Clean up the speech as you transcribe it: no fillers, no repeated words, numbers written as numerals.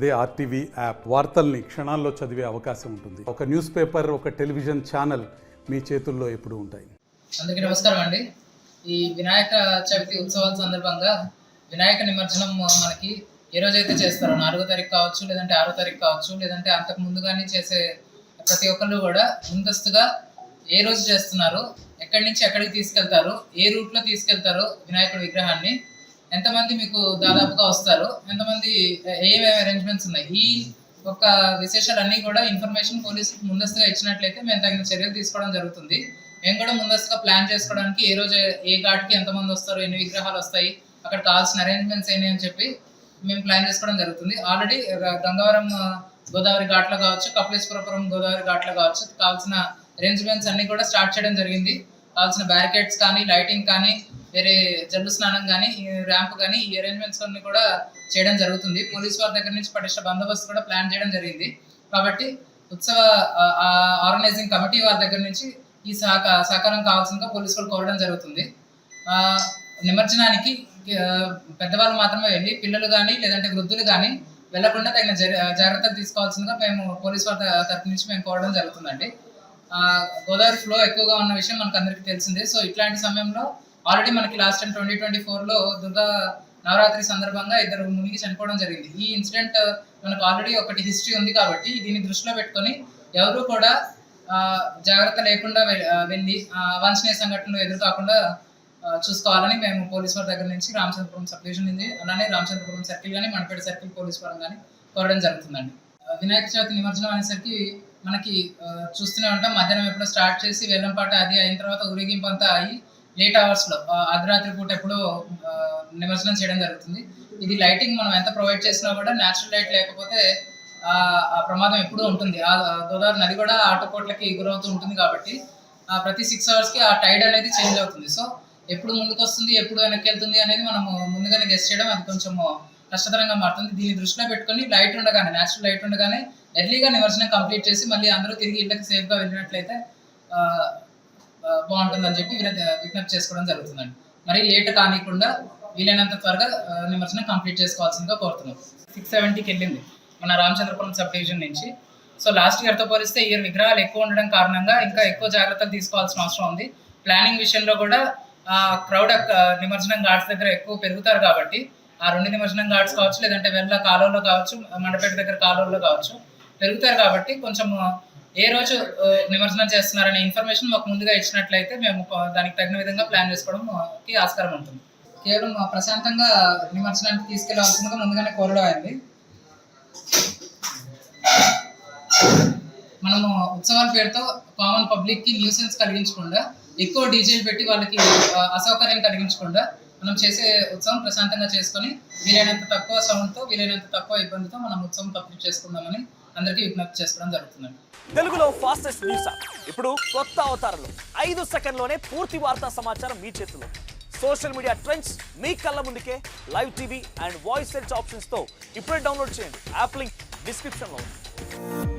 అదే RTV app వార్తల్ని క్షణాల్లో చదివే అవకాశం ఉంటుంది. ఒక న్యూస్ పేపర్, ఒక టెలివిజన్ ఛానల్ మీ చేతుల్లో ఎప్పుడూ ఉంటాయి. అందరికీ నమస్కారం అండి. ఈ వినాయక చవితి ఉత్సవాల సందర్భంగా వినాయక నిమజ్జనం మనకి ఏ రోజైతే చేస్తారో 4వ తారీఖు కావచ్చు, లేదంటే 6వ తారీఖు కావచ్చు, లేదంటే అంతకు ముందుగానే చేసే ప్రతి ఒక్కళ్ళు కూడా ముందస్తుగా ఏ రోజు చేస్తున్నారు, ఎక్కడి నుంచి ఎక్కడికి తీసుకెళ్తారు, ఏ రూట్లో తీసుకెళ్తారు వినాయకుడి విగ్రహాన్ని, ఎంతమంది మీకు దాదాపుగా వస్తారు, ఎంతమంది ఏమేమి అరేంజ్మెంట్స్ ఉన్నాయి, ఈ ఒక విశేషాలన్నీ కూడా ఇన్ఫర్మేషన్ పోలీసులకు ముందస్తుగా ఇచ్చినట్లయితే మేము తగిన చర్యలు తీసుకోవడం జరుగుతుంది. మేము కూడా ముందస్తుగా ప్లాన్ చేసుకోవడానికి ఏ రోజు ఏ ఘాట్కి ఎంతమంది వస్తారు, ఎన్ని విగ్రహాలు వస్తాయి, అక్కడ కావాల్సిన అరేంజ్మెంట్స్ ఏంటి అని చెప్పి మేము ప్లాన్ చేసుకోవడం జరుగుతుంది. ఆల్రెడీ గంగవరం గోదావరి ఘాట్లో కావచ్చు, కపిలేశ్వరపురం గోదావరి ఘాట్లో కావచ్చు కావాల్సిన అరేంజ్మెంట్స్ అన్ని కూడా స్టార్ట్ చేయడం జరిగింది. కావాల్సిన బ్యారికేడ్స్ కానీ, లైటింగ్ కానీ, వేరే జల్లు స్నానం కానీ, ర్యాంప్ కానీ, ఈ అరేంజ్మెంట్స్ అన్ని కూడా చేయడం జరుగుతుంది. పోలీస్ వారి దగ్గర నుంచి పటిష్ట బందోబస్తు కూడా ప్లాన్ చేయడం జరిగింది. కాబట్టి ఉత్సవ ఆర్గనైజింగ్ కమిటీ వారి దగ్గర నుంచి ఈ సహకారం కావాల్సిందిగా పోలీసు వాళ్ళు కోరడం జరుగుతుంది. నిమజ్జనానికి పెద్దవాళ్ళు మాత్రమే వెళ్ళి పిల్లలు కానీ లేదంటే వృద్ధులు కానీ వెళ్లకుండా తగిన జాగ్రత్తలు తీసుకోవాల్సిందిగా మేము పోలీసు వారి తరఫు నుంచి మేము కోరడం జరుగుతుందండి. గోదావరి ఫ్లో ఎక్కువగా ఉన్న విషయం మనకు అందరికీ తెలిసిందే. సో ఇట్లాంటి సమయంలో ఆల్రెడీ మనకి లాస్ట్ టైం 2024లో దుర్గా నవరాత్రి సందర్భంగా 2 మునిగి చనిపోవడం జరిగింది. ఈ ఇన్సిడెంట్ మనకు ఆల్రెడీ ఒకటి హిస్టరీ ఉంది కాబట్టి దీన్ని దృష్టిలో పెట్టుకొని ఎవరు కూడా జాగ్రత్త లేకుండా వెళ్ళి అవాంఛనీయ సంఘటనలు ఎదురుకాకుండా చూసుకోవాలని మేము పోలీస్ వారి దగ్గర నుంచి రామచంద్రపురం సబ్ డివిజన్ నుంచి అలానే రామచంద్రపురం సర్కిల్ కానీ మణిపేట సర్కిల్ పోలీస్ వారం కానీ కోరడం జరుగుతుందండి. వినాయక చవితి నిమజ్జనం అనేసరికి మనకి చూస్తూనే ఉంటాం, మధ్యాహ్నం ఎప్పుడో స్టార్ట్ చేసి వేలంపాట అది అయిన తర్వాత ఊరేగింపు అంతా అయ్యి లేట్ అవర్స్లో అర్ధరాత్రి పూట ఎప్పుడో నిమజ్జనం చేయడం జరుగుతుంది. ఇది లైటింగ్ మనం ఎంత ప్రొవైడ్ చేసినా కూడా న్యాచురల్ లైట్ లేకపోతే ఆ ప్రమాదం ఎప్పుడూ ఉంటుంది. ఆ గోదావరి నది కూడా ఆటుపోట్లకి గురవుతూ ఉంటుంది కాబట్టి ప్రతి 6 అవర్స్కి ఆ టైడ్ అనేది చేంజ్ అవుతుంది. సో ఎప్పుడు ముందుకు వస్తుంది, ఎప్పుడు వెనక్కి వెళ్తుంది అనేది మనము ముందుగానే గెస్ చేయడం అది కొంచెం కష్టతరంగా మారుతుంది. దీన్ని దృష్టిలో పెట్టుకొని లైట్ ఉండగానే, న్యాచురల్ లైట్ ఉండగానే ఎర్లీగా నిమజ్జనం కంప్లీట్ చేసి మళ్ళీ అందరూ తిరిగి ఇళ్ళకి సేఫ్గా వెళ్ళినట్లయితే బాగుంటుందని చెప్పి విజ్ఞప్తి చేసుకోవడం జరుగుతుందండి. మరి లేట్ కానికుండా వీలైనంత త్వరగా నిమజ్జనం కంప్లీట్ చేసుకోవాల్సిందిగా కోరుతున్నాం. 670కి వెళ్ళింది మన రామచంద్రపురం సబ్ డివిజన్ నుంచి. సో లాస్ట్ ఇయర్తో పోలిస్తే ఇయర్ విగ్రహాలు ఎక్కువ ఉండడం కారణంగా ఇంకా ఎక్కువ జాగ్రత్తలు తీసుకోవాల్సిన అవసరం ఉంది. ప్లానింగ్ విషయంలో కూడా క్రౌడ్ నిమజ్జనం ఘాట్స్ దగ్గర ఎక్కువ పెరుగుతారు కాబట్టి ఆ 2 నిమజ్జనం ఘాట్స్ కావచ్చు, లేదంటే వెళ్ళ కాలువలో కావచ్చు, మండపేట దగ్గర కాలువలో కావచ్చు పెరుగుతారు కాబట్టి కొంచెం ఏ రోజు నిమజ్జనం చేస్తున్నారనే ఇన్ఫర్మేషన్ మాకు ముందుగా ఇచ్చినట్లయితే మేము దానికి తగిన విధంగా ప్లాన్ చేసుకోవడానికి ఆస్కారం ఉంటుంది. కేవలం ప్రశాంతంగా నిమజ్జనానికి తీసుకెళ్లాల్సిందిగా ముందుగానే కోరడం అయింది. మనము ఉత్సవాల పేరుతో కామన్ పబ్లిక్కి న్యూసెన్స్ కలిగించకుండా, ఎక్కువ డీజేలు పెట్టి వాళ్ళకి అసౌకర్యం కలిగించకుండా మనం చేసే ఉత్సవం ప్రశాంతంగా చేసుకొని వీలైనంత తక్కువ సౌండ్తో, వీలైనంత తక్కువ ఇబ్బందితో మనం ఉత్సవం కంప్లీట్ చేసుకుందామని అందరికీ విజ్ఞప్తి చేసుకోవడం జరుగుతుందండి. తెలుగులో ఫాస్టెస్ట్ న్యూస్ ఇప్పుడు కొత్త అవతారంలో 5 సెకండ్లోనే పూర్తి వార్తా సమాచారం మీ చేతిలో. సోషల్ మీడియా ట్రెండ్స్ మీ కళ్ళ ముందుకే live TV and voice search ఆప్షన్స్తో ఇప్పుడే డౌన్లోడ్ చేయండి. యాప్ లింక్ డిస్క్రిప్షన్లో ఉంది.